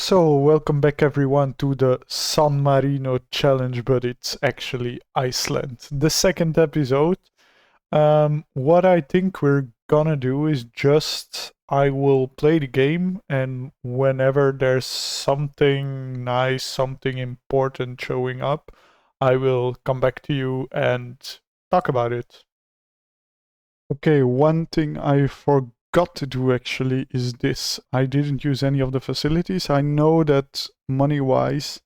So, welcome back everyone to the San-Marino challenge, but it's actually Iceland. The second episode. What I think we're gonna do is I will play the game, and whenever there's something nice, something important showing up, I will come back to you and talk about it. Okay, one thing I forgot to do actually is this. I didn't use any of the facilities. I know that money-wise,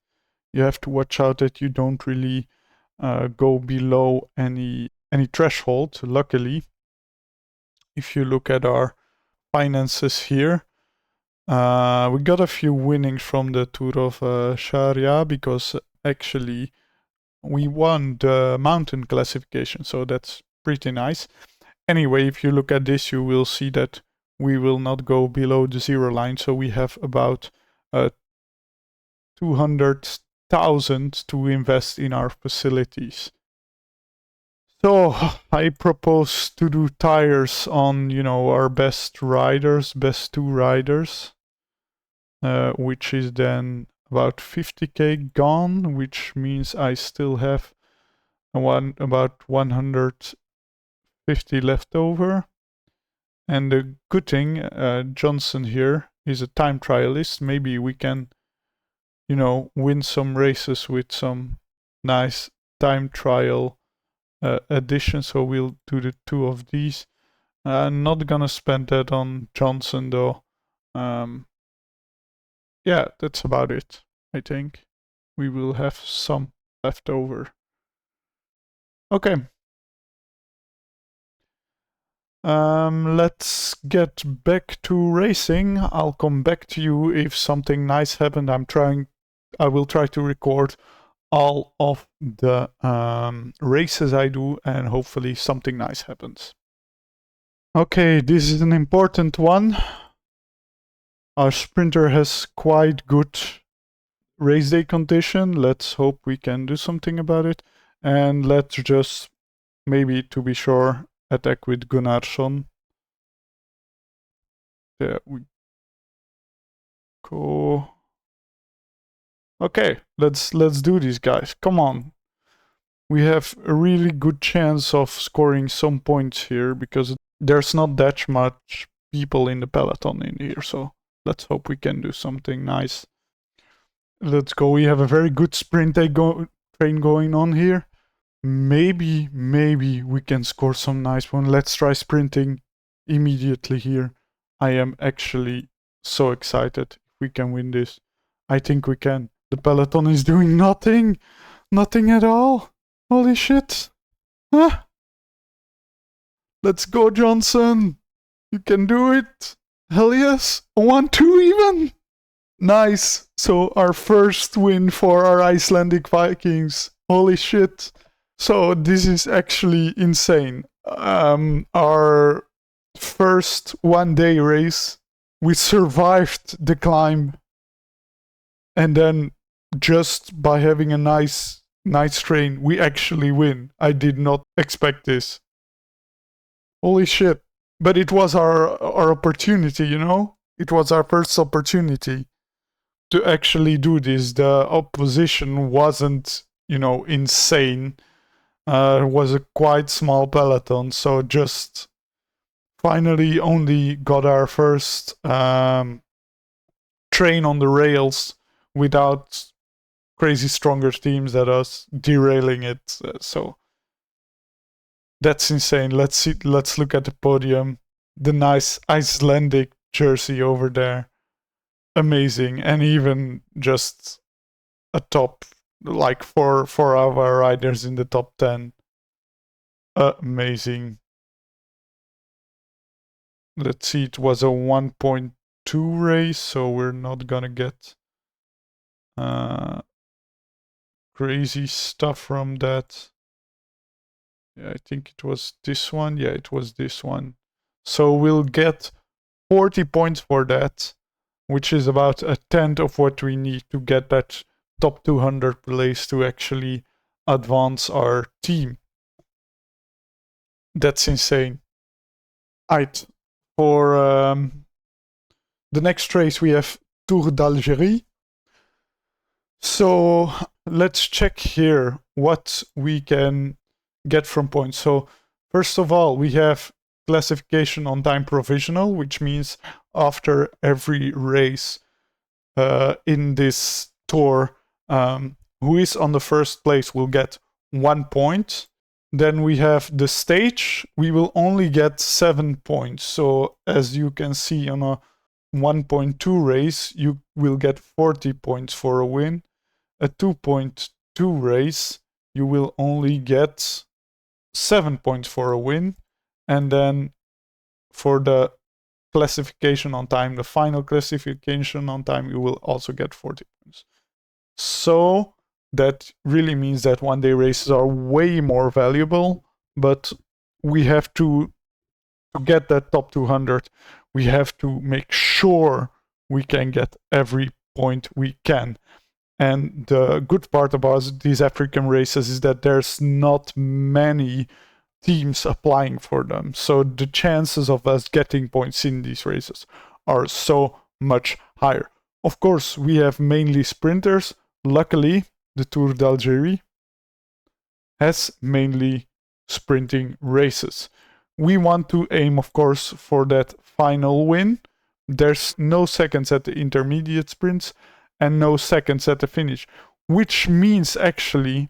you have to watch out that you don't really go below any threshold. Luckily, if you look at our finances here, we got a few winnings from the Tour of Sharia because actually we won the mountain classification, so that's pretty nice. Anyway, if you look at this, you will see that we will not go below the zero line, so we have about 200,000 to invest in our facilities. So I propose to do tires on, our best riders, best two riders, which is then about 50k gone, which means I still have about 150 left over. And the good thing, Johnson here is a time trialist. Maybe we can, win some races with some nice time trial addition. So we'll do the two of these. I'm not gonna spend that on Johnson though. Yeah, that's about it. I think we will have some left over. Okay. Let's get back to racing. I'll come back to you if something nice happened. I will try to record all of the races I do, and hopefully something nice happens. Okay, this is an important one. Our sprinter has quite good race day condition. Let's hope we can do something about it. And let's just, maybe to be sure, attack with Gunnarsson. There we go. Okay, let's do this, guys. Come on. We have a really good chance of scoring some points here because there's not that much people in the peloton in here, so let's hope we can do something nice. Let's go. We have a very good sprint train going on here. Maybe we can score some nice one. Let's try sprinting immediately here. I am actually so excited if we can win this. I think we can. The peloton is doing nothing. Nothing at all. Holy shit. Huh? Let's go, Johnson. You can do it. Hell yes. 1-2 even. Nice. So our first win for our Icelandic Vikings. Holy shit. So this is actually insane. Our first one-day race, we survived the climb, and then just by having a nice train, we actually win. I did not expect this. Holy shit. But it was our opportunity, It was our first opportunity to actually do this. The opposition wasn't, insane. It was a quite small peloton, so just finally only got our first train on the rails without crazy stronger teams than us derailing it. So that's insane. Let's look at the podium. The nice Icelandic jersey over there. Amazing. And even just a top, like four of our riders in the top 10. Amazing. Let's see, it was a 1.2 race, so we're not gonna get crazy stuff from that. Yeah, I think it was this one. Yeah, it was this one. So we'll get 40 points for that, which is about a tenth of what we need to get that top 200 place to actually advance our team. That's insane. Alright, for the next race we have Tour d'Algérie. So let's check here what we can get from points. So first of all, we have classification on time provisional, which means after every race in this tour, who is on the first place will get 1 point. Then we have the stage. We will only get 7 points. So as you can see on a 1.2 race, you will get 40 points for a win. A 2.2 race, you will only get 7 points for a win. And then for the classification on time, the final classification on time, you will also get 40 points. So that really means that one-day races are way more valuable, but we have to get that top 200, we have to make sure we can get every point we can. And the good part about these African races is that there's not many teams applying for them. So the chances of us getting points in these races are so much higher. Of course, we have mainly sprinters. Luckily, the Tour d'Algérie has mainly sprinting races. We want to aim, of course, for that final win. There's no seconds at the intermediate sprints and no seconds at the finish, which means actually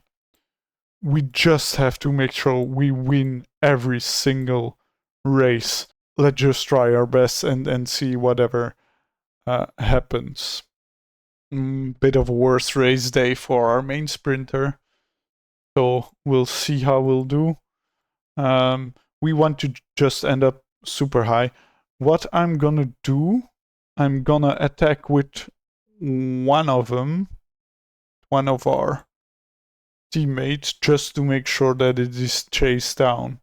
we just have to make sure we win every single race. Let's just try our best and see whatever happens. Bit of a worse race day for our main sprinter, so we'll see how we'll do. We want to just end up super high. What I'm gonna do, I'm gonna attack with one of them, one of our teammates, just to make sure that it is chased down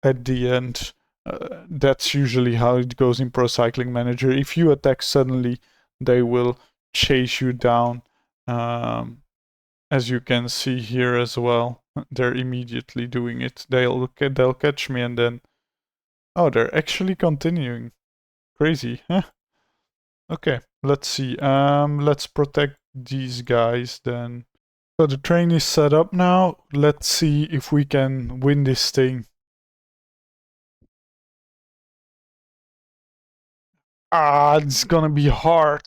at the end. That's usually how it goes in Pro Cycling Manager. If you attack suddenly, they will chase you down. As you can see here as well, they're immediately doing it. They'll catch me and then... Oh, they're actually continuing. Crazy, huh? Okay, let's see. Let's protect these guys then. So the train is set up now. Let's see if we can win this thing. Ah, it's gonna be hard.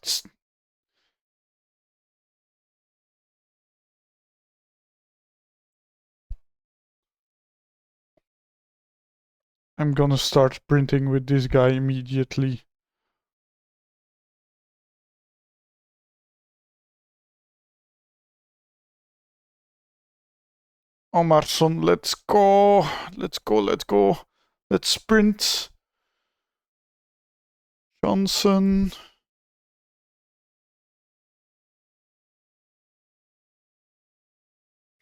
I'm gonna start sprinting with this guy immediately. Omarsson, let's go. Let's go, let's go. Let's sprint. Johnson.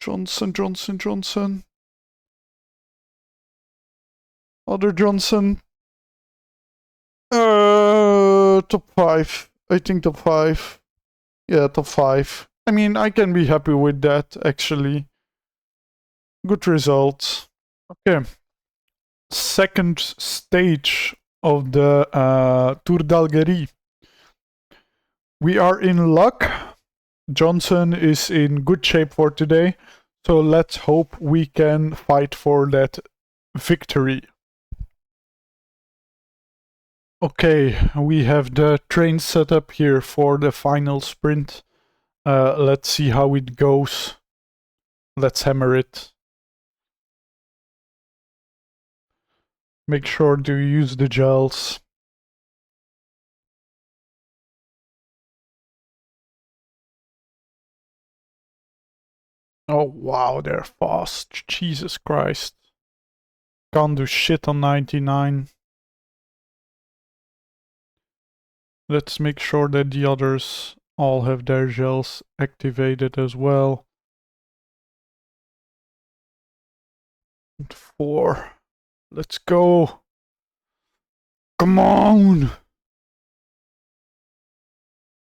Johnson. Other Johnson. Top 5. I think top 5. Yeah, top 5. I mean, I can be happy with that, actually. Good result. Okay. Second stage of the Tour d'Algérie. We are in luck. Johnson is in good shape for today. So let's hope we can fight for that victory. Okay, we have the train set up here for the final sprint. Let's see how it goes. Let's hammer it. Make sure to use the gels. Oh wow, they're fast. Jesus Christ. Can't do shit on 99. Let's make sure that the others all have their gels activated as well. 4. Let's go. Come on.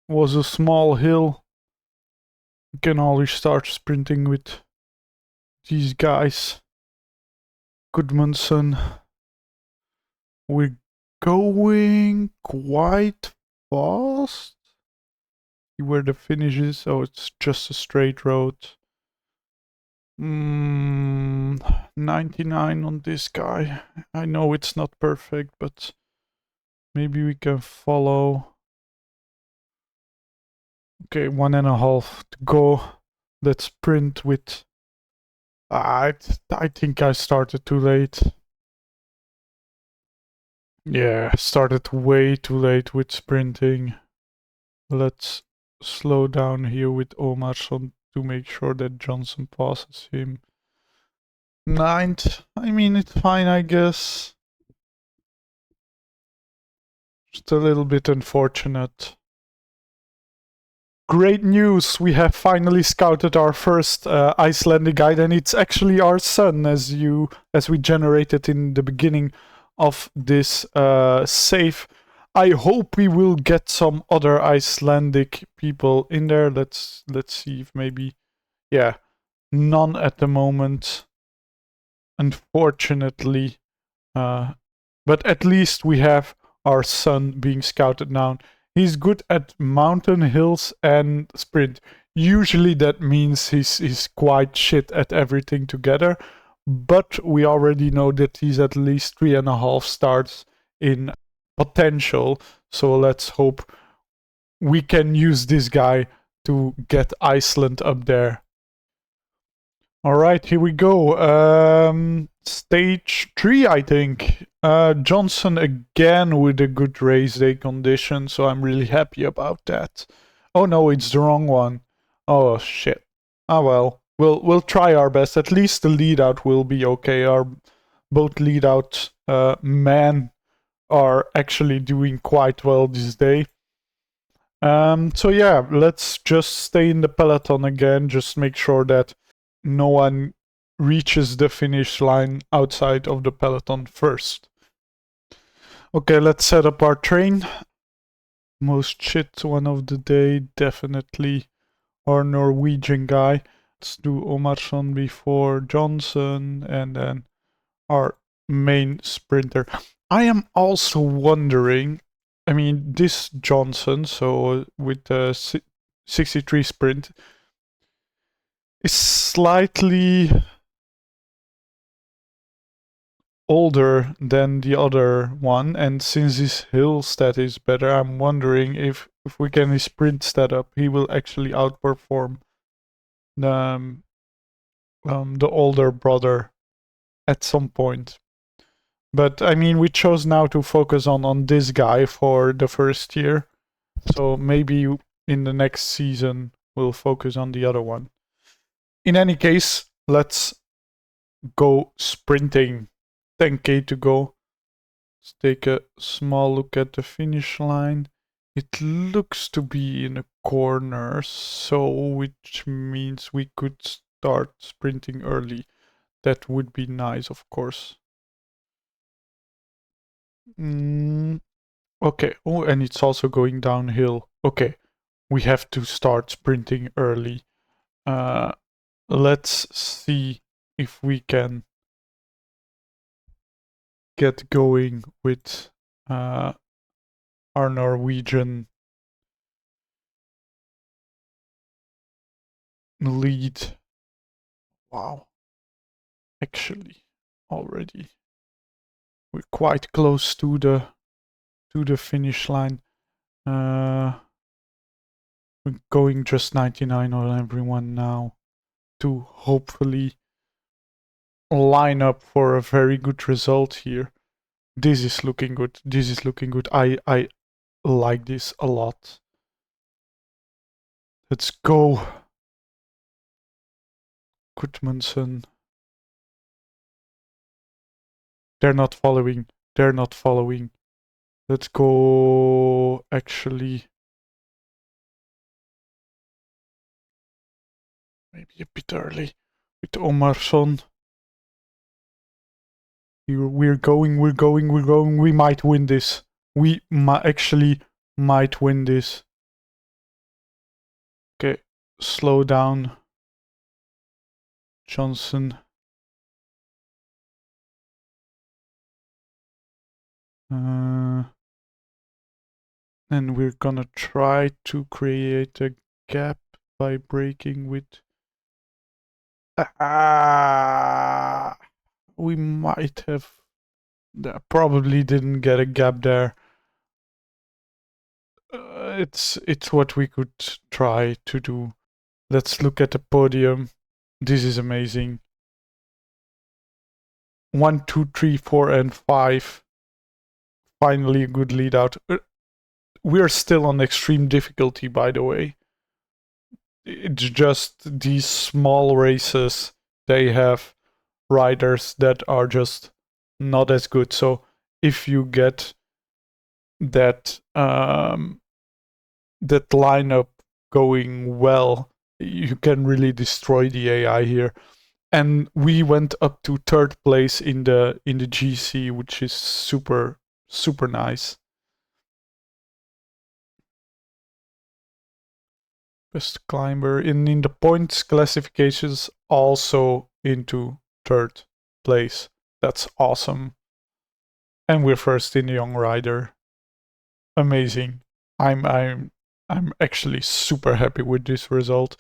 Was a small hill. You can always start sprinting with these guys. Goodmanson. We're going quite fast. See where the finish is. Oh, it's just a straight road. 99 on this guy. I know it's not perfect, but maybe we can follow. Okay, 1.5 to go. Let's sprint with... I think I started too late. Yeah, started way too late with sprinting. Let's slow down here with Omarsson to make sure that Johnson passes him. 9th. I mean, it's fine, I guess. Just a little bit unfortunate. Great news! We have finally scouted our first Icelandic guide, and it's actually our son, as we generated in the beginning of this save. I hope we will get some other Icelandic people in there. Let's see if maybe, yeah, none at the moment, unfortunately. But at least we have our son being scouted now. He's good at mountain, hills, and sprint. Usually that means he's quite shit at everything together. But we already know that he's at least 3.5 stars in potential. So let's hope we can use this guy to get Iceland up there. Alright, here we go. Stage 3, I think. Johnson again with a good race day condition, so I'm really happy about that. Oh no, it's the wrong one. Oh shit. Ah well, we'll try our best. At least the lead out will be okay. Our both lead out men are actually doing quite well this day. So yeah, let's just stay in the peloton again. Just make sure that no one reaches the finish line outside of the peloton first. Okay, let's set up our train. Most shit one of the day, definitely our Norwegian guy. Let's do Omarsson before Johnson, and then our main sprinter. I am also wondering, I mean, this Johnson, so with the 63 sprint, is slightly older than the other one, and since his hill stat is better, I'm wondering if we can his sprint stat up, he will actually outperform the older brother at some point. But I mean, we chose now to focus on this guy for the first year, so maybe in the next season we'll focus on the other one. In any case, let's go sprinting. 10k to go. Let's take a small look at the finish line. It looks to be in a corner, so which means we could start sprinting early. That would be nice, of course. Okay, oh, and it's also going downhill. Okay, we have to start sprinting early. Let's see if we can get going with our Norwegian lead. Wow. Actually, already we're quite close to the finish line. We're going just 99 on everyone now to hopefully line up for a very good result here. This is looking good. This is looking good. I like this a lot. Let's go. Gudmundsson. They're not following. They're not following. Let's go. Actually, maybe a bit early with Omarsson. We're going. We might win this. We actually might win this. Okay, slow down. Johnson. And we're gonna try to create a gap by breaking with... we might have... probably didn't get a gap there. It's what we could try to do. Let's look at the podium. This is amazing. 1, 2, 3, 4, and 5. Finally a good lead out. We are still on extreme difficulty, by the way. It's just these small races, they have riders that are just not as good. So if you get that that lineup going well, you can really destroy the AI here. And we went up to 3rd place in the GC, which is super nice. Best climber in the points classifications, also into 3rd place. That's awesome. And we're first in the young rider. Amazing. I'm actually super happy with this result.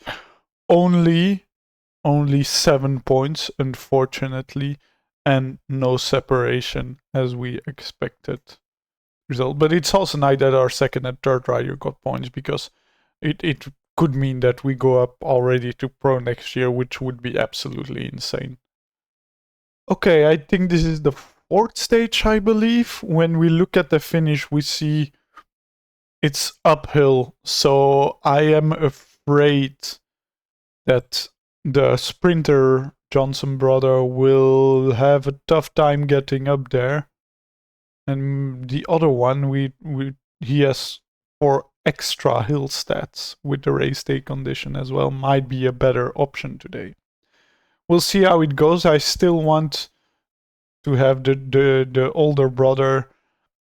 Only 7 points, unfortunately, and no separation as we expected. Result, but it's also nice that our 2nd and 3rd rider got points, because it could mean that we go up already to pro next year, which would be absolutely insane. Okay, I think this is the 4th stage, I believe. When we look at the finish, we see it's uphill, so I am afraid that the sprinter Johnson brother will have a tough time getting up there. And the other one, he has 4 extra hill stats with the race day condition as well, might be a better option today. We'll see how it goes. I still want to have the older brother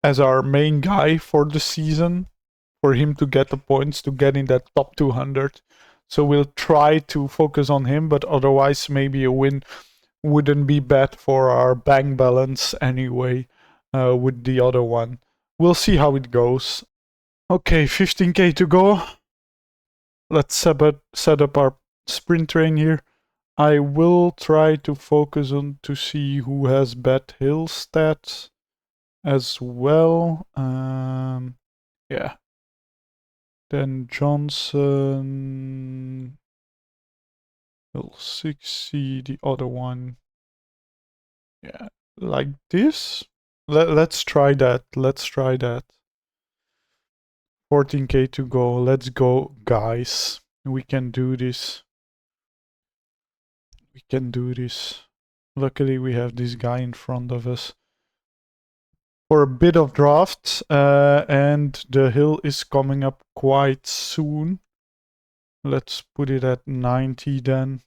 as our main guy for the season, for him to get the points, to get in that top 200. So we'll try to focus on him, but otherwise maybe a win wouldn't be bad for our bank balance anyway, with the other one. We'll see how it goes. Okay, 15k to go. Let's set up our sprint train here. I will try to focus on to see who has bad hill stats as well. Yeah. Then Johnson will 6C, the other one. Yeah, like this. Let's try that. 14k to go. Let's go, guys. We can do this. Luckily, we have this guy in front of us. For a bit of draft, and the hill is coming up quite soon. Let's put it at 90 then.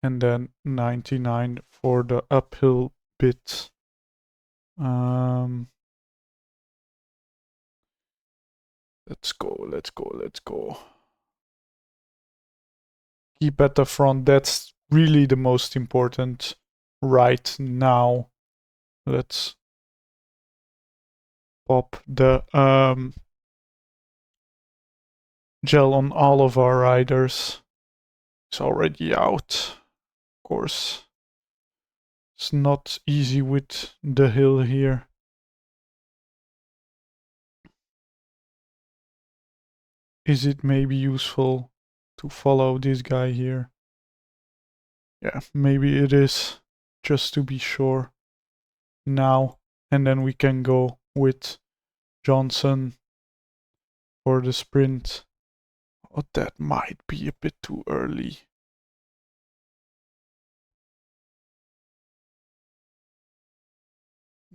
And then 99 for the uphill bit. Let's go. Keep at the front. That's really the most important right now. Let's pop the gel on all of our riders. It's already out, of course. It's not easy with the hill here. Is it maybe useful to follow this guy here? Yeah, maybe it is, just to be sure. Now, and then we can go with Johnson for the sprint. Oh, that might be a bit too early.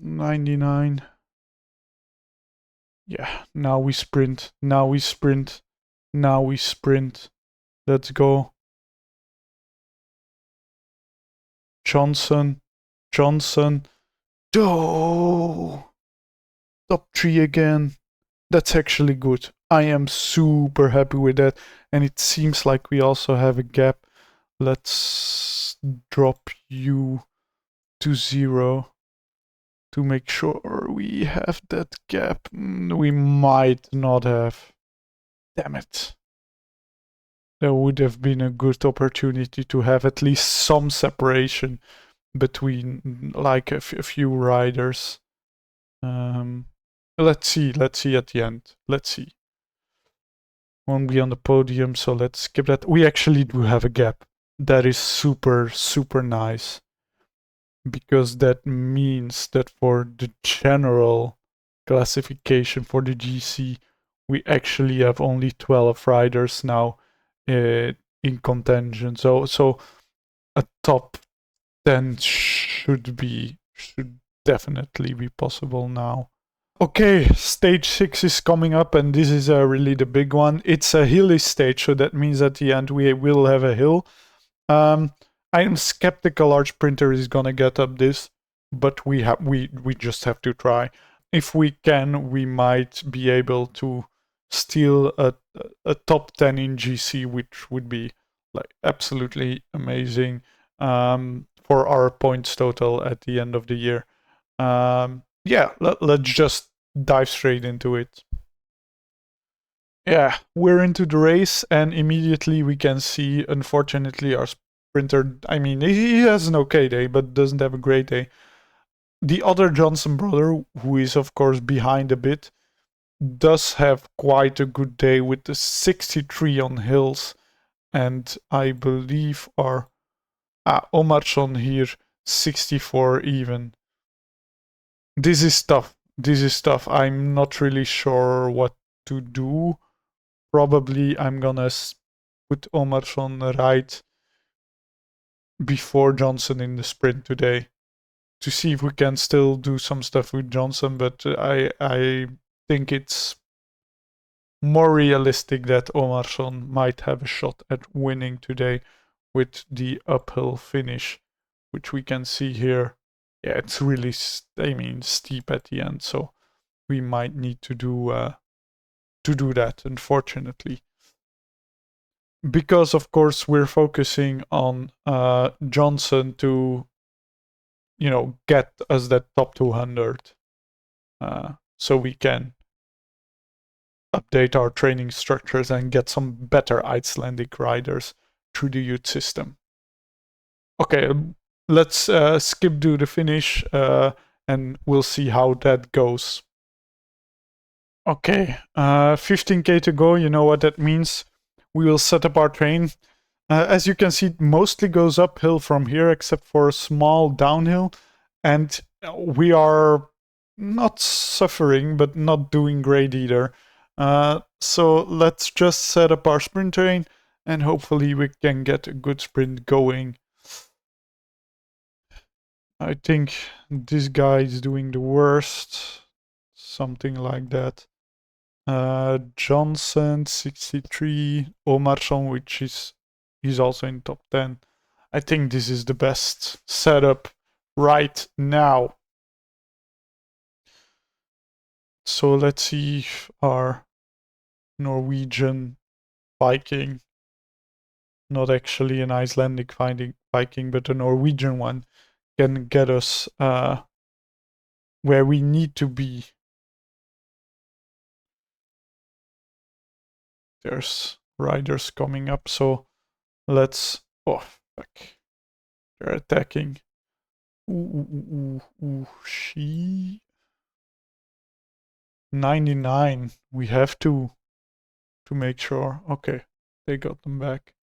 $99. Yeah, now we sprint. Let's go. Johnson. Oh! Top 3 again. That's actually good. I am super happy with that. And it seems like we also have a gap. Let's drop you to 0. to make sure we have that gap. We might not have. Damn it. There would have been a good opportunity to have at least some separation between like a few riders. Let's see at the end. Let's see. Won't be on the podium, so let's skip that. We actually do have a gap. That is super, super nice. Because that means that for the general classification for the GC, we actually have only 12 riders now in contention. So a top 10 should definitely be possible now. Okay, stage 6 is coming up, and this is really the big one. It's a hilly stage, so that means at the end we will have a hill. I am skeptical our sprinter is gonna get up this, but we just have to try. If we can, we might be able to steal a top 10 in GC, which would be like absolutely amazing for our points total at the end of the year. Yeah, let's just dive straight into it. Yeah, we're into the race, and immediately we can see, unfortunately, our sprinter, I mean, he has an okay day, but doesn't have a great day. The other Johnson brother, who is, of course, behind a bit, does have quite a good day with the 63 on hills, and I believe our Omarson here, 64 even. This is tough. This is tough. I'm not really sure what to do. Probably I'm gonna put Omarson right before Johnson in the sprint today to see if we can still do some stuff with Johnson, but I think it's more realistic that Omarson might have a shot at winning today with the uphill finish, which we can see here. Yeah, it's really, steep at the end, so we might need to do that, unfortunately. Because of course we're focusing on Johnson to, get us that top 200, so we can update our training structures and get some better Icelandic riders through the youth system. Okay, let's skip to the finish, and we'll see how that goes. Okay, 15k to go. You know what that means. We will set up our train. As you can see, it mostly goes uphill from here, except for a small downhill. And we are not suffering, but not doing great either. So let's just set up our sprint train, and hopefully we can get a good sprint going. I think this guy is doing the worst. Something like that. Johnson 63, Omarsson, which he's also in top 10. I think this is the best setup right now. So let's see if our Norwegian Viking, not actually an Icelandic Viking, but a Norwegian one, can get us where we need to be. There's riders coming up, so let's... Oh, fuck. They're attacking. She 99. We have to make sure. Okay, they got them back.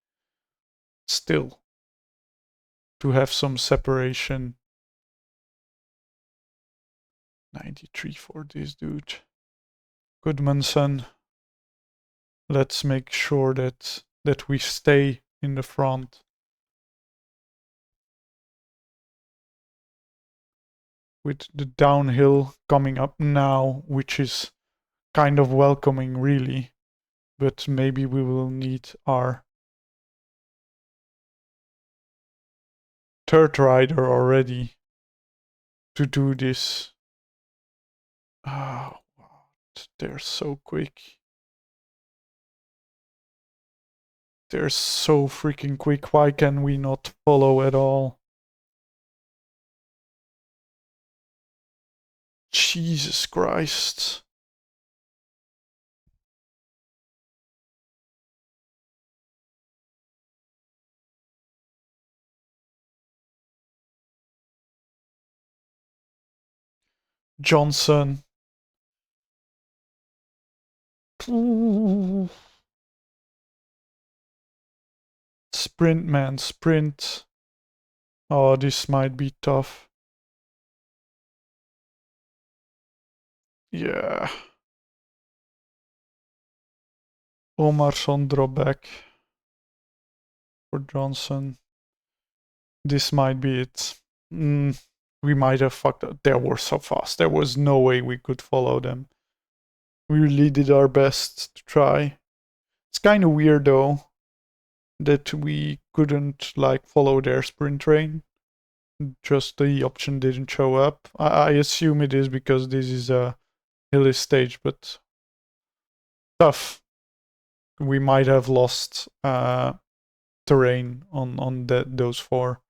Still, to have some separation. 93 for this dude. Goodmanson. Let's make sure that we stay in the front. With the downhill coming up now, which is kind of welcoming, really. But maybe we will need our third rider already to do this. Oh, they're so quick. They're so freaking quick. Why can we not follow at all? Jesus Christ. Johnson. Ooh. Sprint, man, sprint. Oh, this might be tough. Yeah. Omarsson drawback for Johnson. This might be it. We might have fucked up. They were so fast. There was no way we could follow them. We really did our best to try. It's kind of weird though that we couldn't like follow their sprint train. Just the option didn't show up. I assume it is because this is a hilly stage, but tough. We might have lost terrain on those four.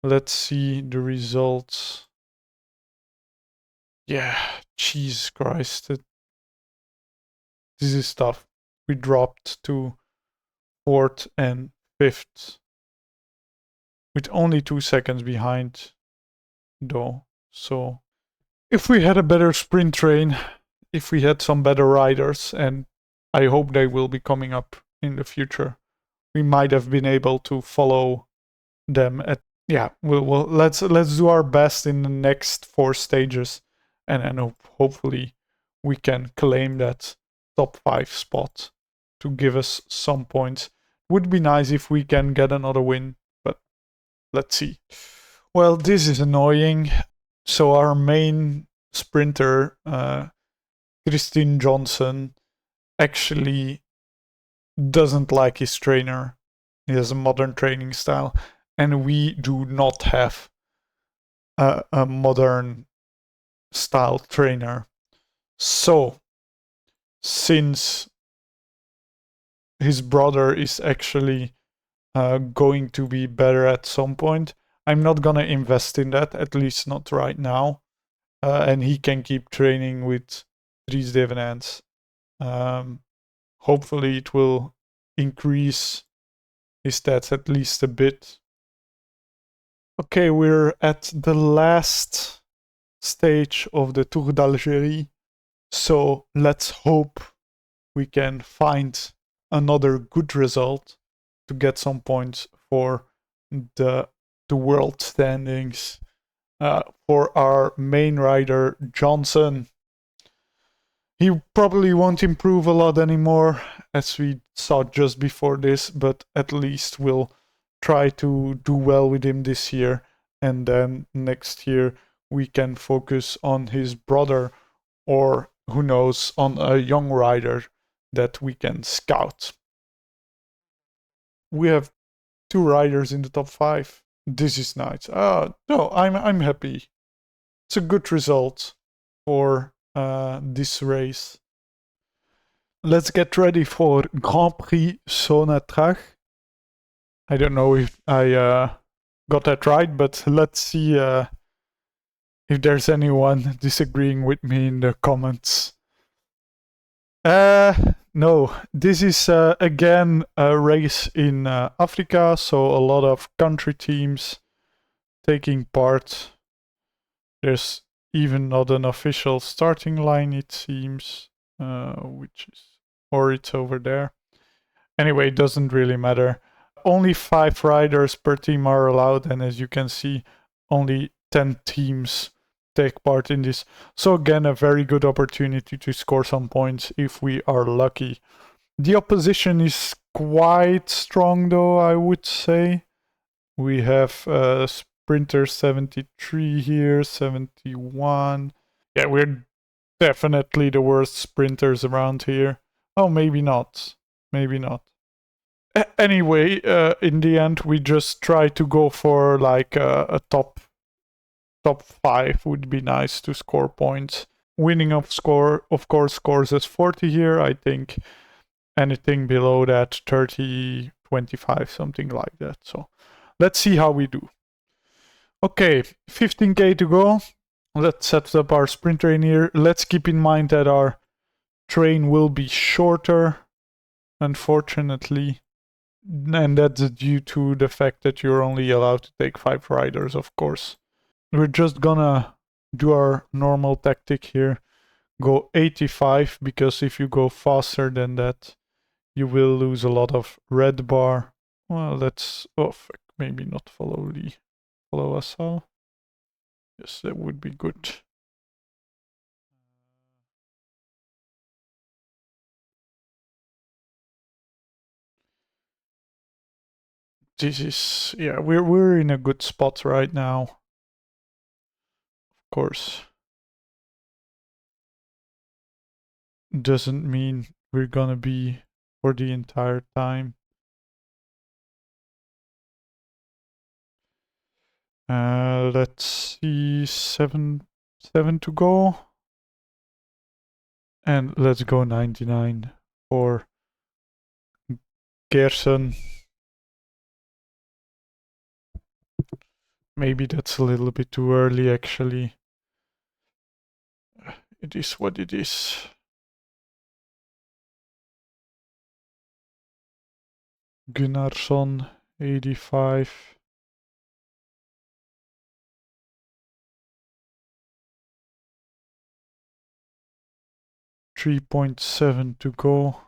Let's see the results. Yeah, Jesus Christ. This is tough. We dropped to 4th and 5th. With only 2 seconds behind, though. So, if we had a better sprint train, if we had some better riders, and I hope they will be coming up in the future, we might have been able to follow them at. Yeah, let's do our best in the next 4 stages, and hopefully we can claim that top 5 spot to give us some points. Would be nice if we can get another win, but let's see. Well, this is annoying. So our main sprinter, Christine Johnson, actually doesn't like his trainer. He has a modern training style, and we do not have a modern style trainer. So, since his brother is actually going to be better at some point, I'm not gonna invest in that, at least not right now. And he can keep training with Dries Devenants. Hopefully it will increase his stats at least a bit. Okay, we're at the last stage of the Tour d'Algérie. So let's hope we can find another good result to get some points for the world standings. For our main rider, Johnson. He probably won't improve a lot anymore, as we saw just before this, but at least we'll try to do well with him this year, and then next year we can focus on his brother, or who knows, on a young rider that we can scout. We have 2 riders in the top 5. This is nice. No, I'm happy. It's a good result for this race. Let's get ready for Grand Prix Sonatrach. I don't know if I got that right, but let's see if there's anyone disagreeing with me in the comments. No, this is again a race in Africa, so a lot of country teams taking part. There's even not an official starting line, it seems, which is, or it's over there. Anyway, it doesn't really matter. Only 5 riders per team are allowed, and as you can see, only 10 teams take part in this. So again, a very good opportunity to score some points if we are lucky. The opposition is quite strong though, I would say. We have Sprinter 73 here, 71. Yeah, we're definitely the worst sprinters around here. Oh, maybe not. Maybe not. Anyway, in the end, we just try to go for like a top 5 would be nice to score points. Winning of course, scores us 40 here. I think anything below that, 30, 25, something like that. So let's see how we do. Okay, 15k to go. Let's set up our sprint train here. Let's keep in mind that our train will be shorter, unfortunately. And that's due to the fact that you're only allowed to take 5 riders, of course. We're just gonna do our normal tactic here. Go 85, because if you go faster than that, you will lose a lot of red bar. Well, let's... oh, fuck. Maybe not follow Lee. Follow us all. Yes, that would be good. This is... yeah, we're in a good spot right now. Of course. Doesn't mean we're gonna be for the entire time. Let's see, 7 to go. And let's go 99 for Gerson. Maybe that's a little bit too early, actually. It is what it is. Gunnarsson, 85. .7 to go.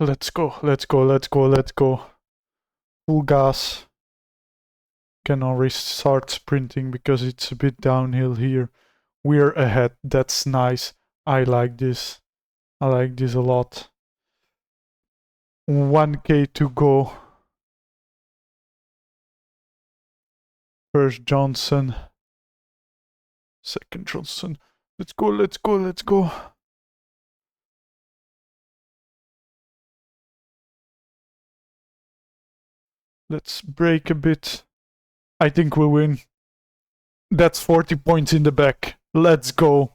Let's go, let's go, let's go, let's go. Full gas. Can already start sprinting because it's a bit downhill here. We're ahead, that's nice. I like this. I like this a lot. 1k to go. First Johnson. Second Johnson. Let's go, let's go, let's go. Let's break a bit. I think we'll win. That's 40 points in the back. Let's go.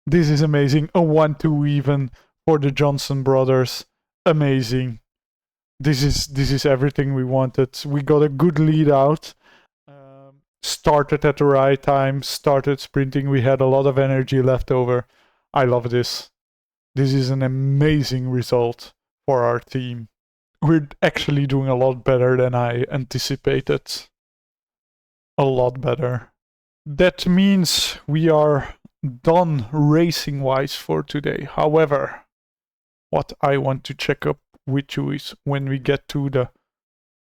This is amazing. A 1-2 even for the Johnson brothers. Amazing. This is everything we wanted. We got a good lead out. Started at the right time. Started sprinting. We had a lot of energy left over. I love this. This is an amazing result for our team. We're actually doing a lot better than I anticipated. A lot better. That means we are done racing-wise for today. However, what I want to check up with you is when we get to the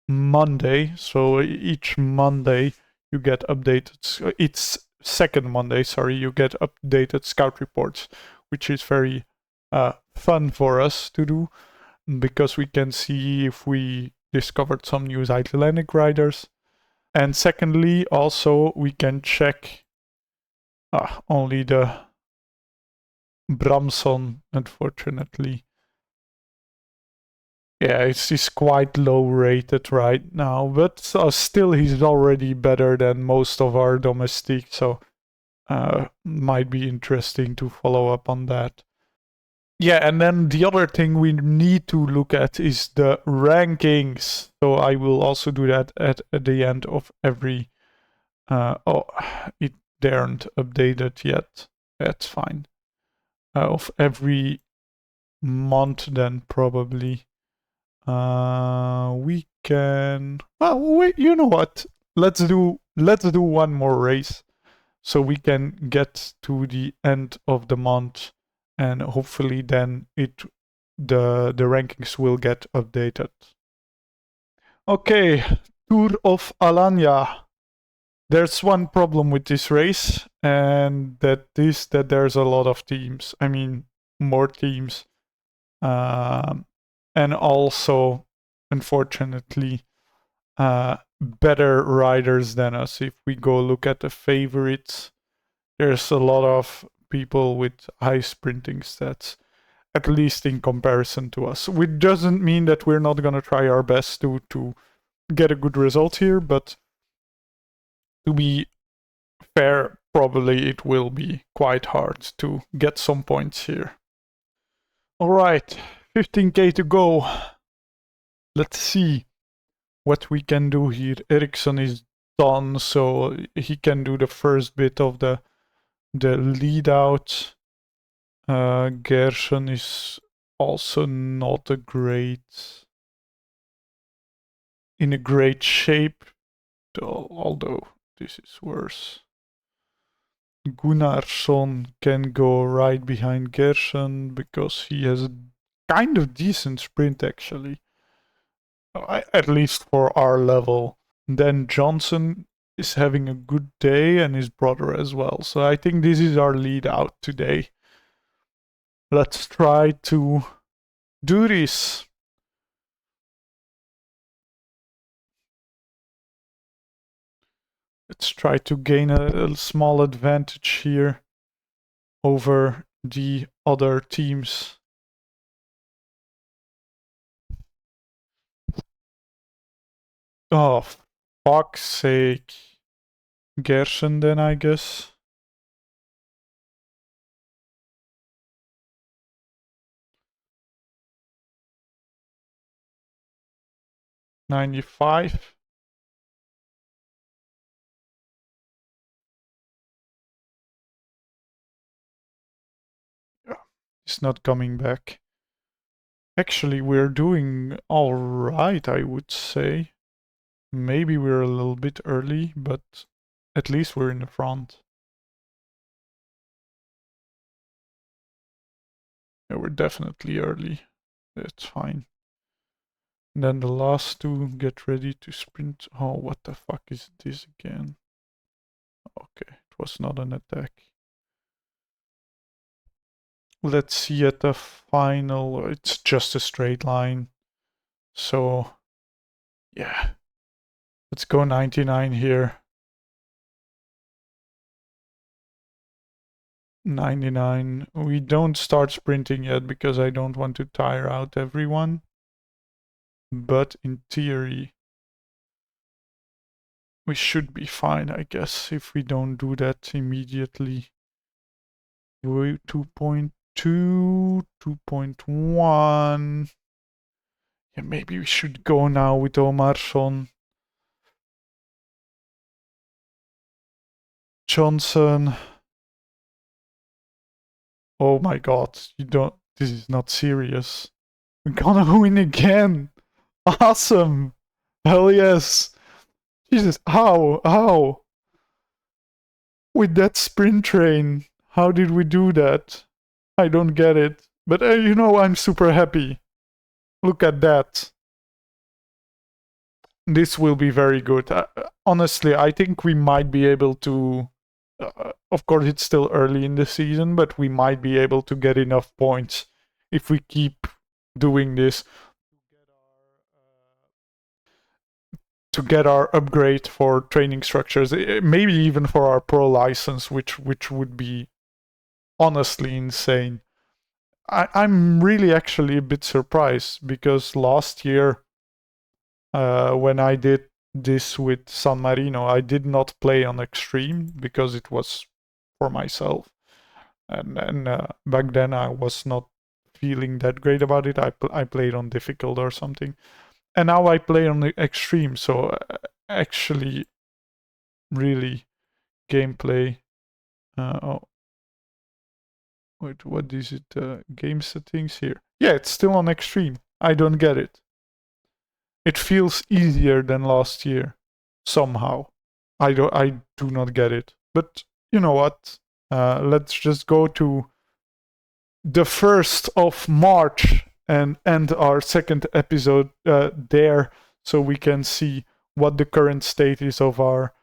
Monday. So each Monday you get updated. It's second Monday, sorry, you get updated scout reports, which is very fun for us to do because we can see if we discovered some new Icelandic riders. And secondly, also we can check only the Bramson, unfortunately. Yeah, it's quite low rated right now, but still he's already better than most of our domestic, so might be interesting to follow up on that. Yeah, and then the other thing we need to look at is the rankings. So I will also do that at the end of every... oh, they aren't updated yet. That's fine. Of every month then probably. We can... well, wait, you know what? Let's do one more race so we can get to the end of the month and hopefully then the rankings will get updated. Okay, Tour of Alanya. There's one problem with this race, and that is that there's a lot of teams. I mean, more teams. And also, unfortunately, better riders than us. If we go look at the favorites, there's a lot of people with high sprinting stats, at least in comparison to us. Which doesn't mean that we're not going to try our best to get a good result here, but to be fair, probably it will be quite hard to get some points here. All right, 15k to go. Let's see what we can do here. Ericsson is done, so he can do the first bit of the lead out. Gershon is also not in a great shape, although this is worse. Gunnarsson can go right behind Gershon because he has a kind of decent sprint actually, at least for our level. Then Johnson is having a good day and his brother as well. So I think this is our lead out today. Let's try to do this. Let's try to gain a small advantage here over the other teams. Oh, fuck's sake. Gershon then, I guess. $95. He's not coming back. Actually, we're doing all right, I would say. Maybe we're a little bit early, but at least we're in the front. Yeah, we're definitely early. That's fine. And then the last two get ready to sprint. Oh, what the fuck is this again? Okay, it was not an attack. Let's see at the final. It's just a straight line. So, yeah. Let's go 99 here. 99. We don't start sprinting yet because I don't want to tire out everyone. But in theory, we should be fine, I guess, if we don't do that immediately. 2.2, 2.1. Yeah, maybe we should go now with Omarsson. Johnson. Oh my god, this is not serious. We're gonna win again. Awesome. Hell yes. Jesus, how? With that sprint train, how did we do that? I don't get it. But I'm super happy. Look at that. This will be very good. Honestly, I think we might be able to. Of course, it's still early in the season, but we might be able to get enough points if we keep doing this to get our upgrade for training structures, maybe even for our pro license, which would be honestly insane. I'm really actually a bit surprised because last year, when I did this with San-Marino, I did not play on extreme because it was for myself, and back then I was not feeling that great about it. I played on difficult or something, and now I play on the extreme. So actually, really, gameplay. Oh, wait, what is it? Game settings here. Yeah, it's still on extreme. I don't get it. It feels easier than last year somehow. I do not get it. But you know what? Let's just go to the 1st of March and end our second episode there, so we can see what the current state is of our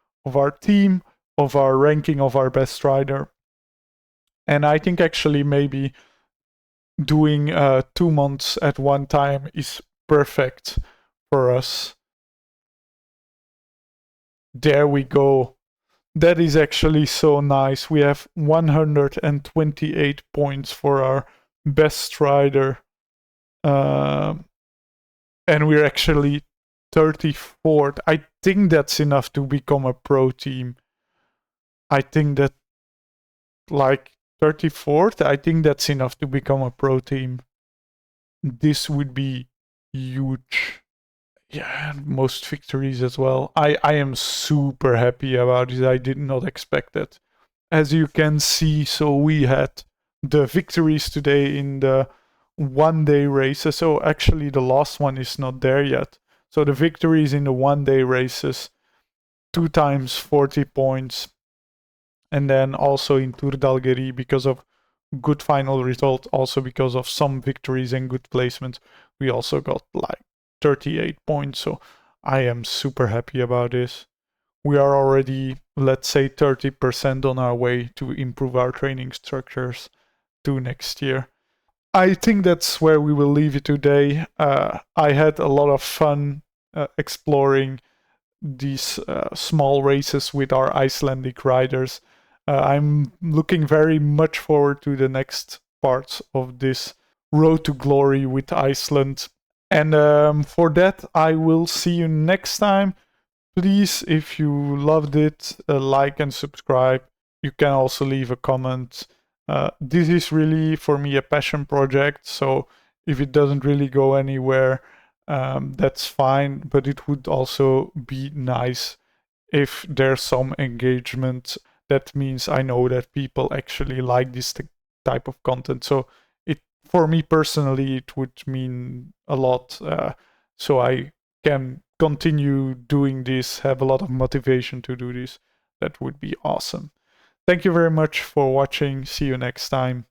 team, of our ranking of our best rider. And I think actually maybe doing 2 months at one time is perfect for us. There we go. That is actually so nice. We have 128 points for our best rider. And we're actually 34th. I think that's enough to become a pro team. I think that, like, 34th, I think that's enough to become a pro team. This would be huge. yeah, most victories as well. I am super happy about it. I did not expect that. As you can see, so we had the victories today in the 1 day races. So actually the last one is not there yet. So the victories in the 1 day races, 2 times 40 points. And then also in Tour d'Algérie, because of good final result, also because of some victories and good placement, we also got like 38 points. So I am super happy about this. We are already, let's say, 30% on our way to improve our training structures to next year. I think that's where we will leave it today. I had a lot of fun exploring these small races with our Icelandic riders. I'm looking very much forward to the next parts of this road to glory with Iceland. And for that, I will see you next time. Please, if you loved it, like and subscribe. You can also leave a comment. This is really, for me, a passion project. So if it doesn't really go anywhere, that's fine. But it would also be nice if there's some engagement. That means I know that people actually like this type of content. So it, for me personally, it would mean a lot. So I can continue doing this, have a lot of motivation to do this. That would be awesome. Thank you very much for watching. See you next time.